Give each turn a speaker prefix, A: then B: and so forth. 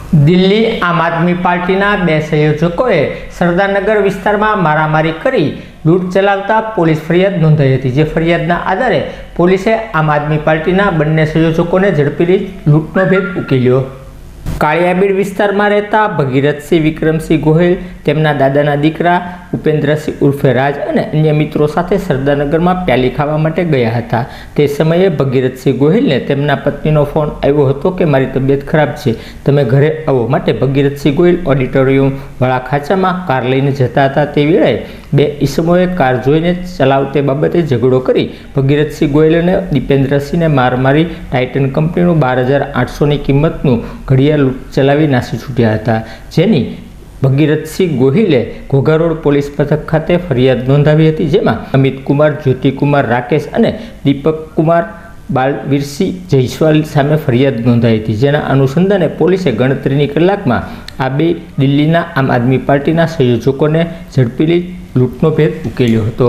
A: દિલ્હી આમ આદમી પાર્ટીના બે સંયોજકોએ સરદારનગર વિસ્તારમાં મારામારી કરી લૂંટ ચલાવતા પોલીસ ફરિયાદ નોંધાઈ હતી। જે ફરિયાદના આધારે પોલીસે આમ આદમી પાર્ટીના બંને સંયોજકોને ઝડપી લઈ લૂંટનો ભેદ ઉકેલ્યો। કાળિયાબીડ વિસ્તારમાં રહેતા ભગીરથસિંહ વિક્રમસિંહ ગોહિલ તેમના દાદાના દીકરા ઉપેન્દ્રસિંહ ઉર્ફે રાજ અને અન્ય મિત્રો સાથે સરદારનગરમાં પ્યાલી ખાવા માટે ગયા હતા। તે સમયે ભગીરથસિંહ ગોહિલને તેમના પત્નીનો ફોન આવ્યો હતો કે મારી તબિયત ખરાબ છે, તમે ઘરે આવો। માટે ભગીરથસિંહ ગોહિલ ઓડિટોરિયમ વાળા ખાંચામાં કાર લઈને જતા હતા। તે વેળાએ બે ઈસમોએ કાર જોઈને ચલાવતે બાબતે ઝઘડો કરી ભગીરથસિંહ ગોહિલ અને દીપેન્દ્રસિંહને માર મારી ટાઇટન કંપનીનું 12,800ની કિંમતનું ઘડિયાળ ચલાવી નાસી છૂટ્યા હતા। જેની ભગીરથસિંહ ગોહિલે ઘોઘા રોડ પોલીસ મથક ખાતે ફરિયાદ નોંધાવી હતી। જેમાં અમિત કુમાર, જ્યોતિ કુમાર, રાકેશ અને દીપક કુમાર બાલવીરસિંહ જયસ્વાલ સામે ફરિયાદ નોંધાઈ હતી। જેના અનુસંધાને પોલીસે ગણતરીની કલાકમાં આ બે દિલ્હીના આમ આદમી પાર્ટીના સંયોજકોને ઝડપી લઈ લૂંટનો ભેદ ઉકેલ્યો હતો।